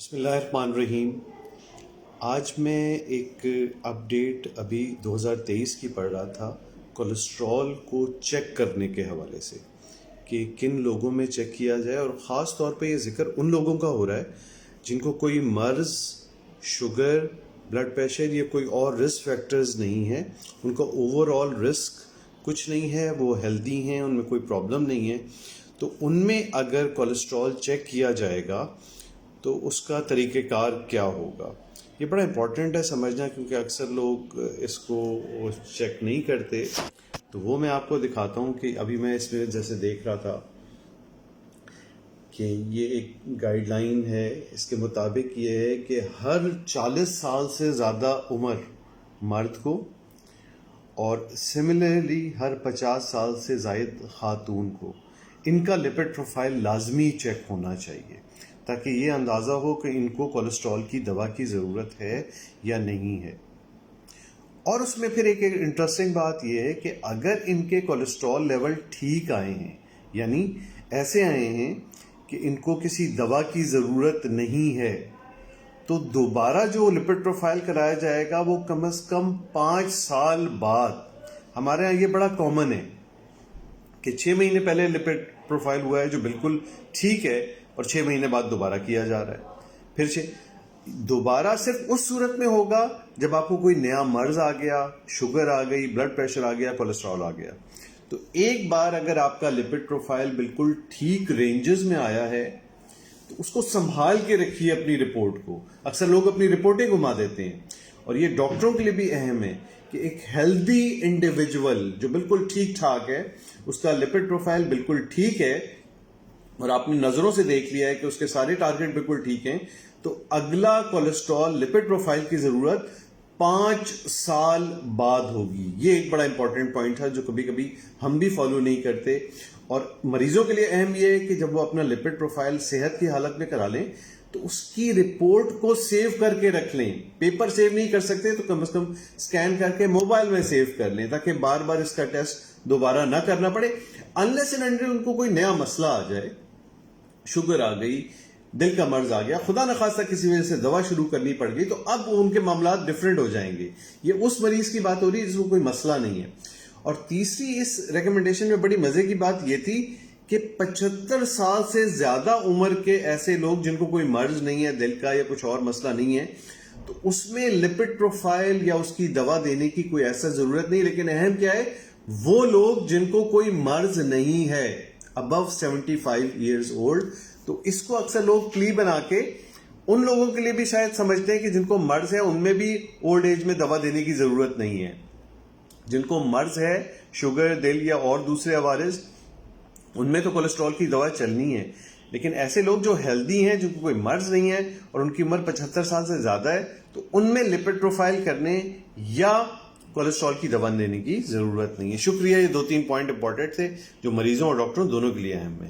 بسم اللہ الرحمن الرحیم۔ آج میں ایک اپڈیٹ ابھی 2023 کی پڑھ رہا تھا کولیسٹرول کو چیک کرنے کے حوالے سے کہ کن لوگوں میں چیک کیا جائے، اور خاص طور پہ یہ ذکر ان لوگوں کا ہو رہا ہے جن کو کوئی مرض، شوگر، بلڈ پریشر یا کوئی اور رسک فیکٹرز نہیں ہے، ان کا اوور آل رسک کچھ نہیں ہے، وہ ہیلدی ہیں، ان میں کوئی پرابلم نہیں ہے۔ تو ان میں اگر کولیسٹرول چیک کیا جائے گا تو اس کا طریقہ کار کیا ہوگا، یہ بڑا امپورٹنٹ ہے سمجھنا، کیونکہ اکثر لوگ اس کو چیک نہیں کرتے۔ تو وہ میں آپ کو دکھاتا ہوں کہ ابھی میں اس میں جیسے دیکھ رہا تھا کہ یہ ایک گائیڈ لائن ہے، اس کے مطابق یہ ہے کہ ہر 40 سال سے زیادہ عمر مرد کو اور سملرلی ہر 50 سال سے زائد خاتون کو ان کا لپڈ پروفائل لازمی چیک ہونا چاہیے، تاکہ یہ اندازہ ہو کہ ان کو کولیسٹرول کی دوا کی ضرورت ہے یا نہیں ہے۔ اور اس میں پھر ایک انٹرسٹنگ بات یہ ہے کہ اگر ان کے کولیسٹرول لیول ٹھیک آئے ہیں، یعنی ایسے آئے ہیں کہ ان کو کسی دوا کی ضرورت نہیں ہے، تو دوبارہ جو لپڈ پروفائل کرایا جائے گا وہ کم از کم 5 سال بعد۔ ہمارے ہاں یہ بڑا کامن ہے کہ 6 مہینے پہلے لپڈ پروفائل ہوا ہے جو بالکل ٹھیک ہے، اور 6 مہینے بعد دوبارہ کیا جا رہا ہے۔ پھر دوبارہ صرف اس صورت میں ہوگا جب آپ کو کوئی نیا مرض آ گیا، شوگر آ گئی، بلڈ پریشر آ گیا، کولیسٹرول آ گیا۔ تو ایک بار اگر آپ کا لپڈ پروفائل بالکل ٹھیک رینجز میں آیا ہے تو اس کو سنبھال کے رکھیے اپنی رپورٹ کو۔ اکثر لوگ اپنی رپورٹیں گھما دیتے ہیں، اور یہ ڈاکٹروں کے لیے بھی اہم ہے کہ ایک ہیلدی انڈیویجول جو بالکل ٹھیک ٹھاک ہے، اس کا لپڈ پروفائل بالکل ٹھیک ہے، اور آپ نے نظروں سے دیکھ لیا ہے کہ اس کے سارے ٹارگٹ بالکل ٹھیک ہیں، تو اگلا کولیسٹرول لپڈ پروفائل کی ضرورت 5 سال بعد ہوگی۔ یہ ایک بڑا امپورٹنٹ پوائنٹ ہے جو کبھی کبھی ہم بھی فالو نہیں کرتے، اور مریضوں کے لیے اہم یہ ہے کہ جب وہ اپنا لپڈ پروفائل صحت کی حالت میں کرا لیں تو اس کی رپورٹ کو سیو کر کے رکھ لیں۔ پیپر سیو نہیں کر سکتے تو کم از کم اسکین کر کے موبائل میں سیو کر لیں، تاکہ بار بار اس کا ٹیسٹ دوبارہ نہ کرنا پڑے، انلیس اینڈ انٹل ان کو کوئی نیا مسئلہ آ جائے، شوگر آ گئی، دل کا مرض آ گیا، خدا نخواستہ کسی وجہ سے دوا شروع کرنی پڑ گئی، تو اب ان کے معاملات ڈفرینٹ ہو جائیں گے۔ یہ اس مریض کی بات ہو رہی ہے جس کو کوئی مسئلہ نہیں ہے۔ اور تیسری اس ریکمنڈیشن میں بڑی مزے کی بات یہ تھی کہ 75 سال سے زیادہ عمر کے ایسے لوگ جن کو کوئی مرض نہیں ہے، دل کا یا کچھ اور مسئلہ نہیں ہے، تو اس میں لپڈ پروفائل یا اس کی دوا دینے کی کوئی ایسا ضرورت نہیں۔ لیکن اہم کیا ہے، وہ لوگ جن کو کوئی مرض نہیں ہے، above 75 years old، تو اس کو اکثر لوگ پلی بنا کے ان لوگوں کے لیے بھی شاید سمجھتے ہیں کہ جن کو مرض ہے ان میں بھی اولڈ ایج میں دوا دینے کی ضرورت نہیں ہے۔ جن کو مرض ہے، شوگر، دل یا اور دوسرے عوارض، ان میں تو کولیسٹرول کی دوا چلنی ہے۔ لیکن ایسے لوگ جو ہیلدی ہیں، جن کو کوئی مرض نہیں ہے اور ان کی عمر 75 سال سے زیادہ ہے، تو ان میں لپڈ پروفائل کرنے یا کولیسٹرول کی دوا دینے کی ضرورت نہیں ہے۔ شکریہ، یہ 2-3 پوائنٹ امپورٹنٹ تھے جو مریضوں اور ڈاکٹروں دونوں کے لیے اہم ہے۔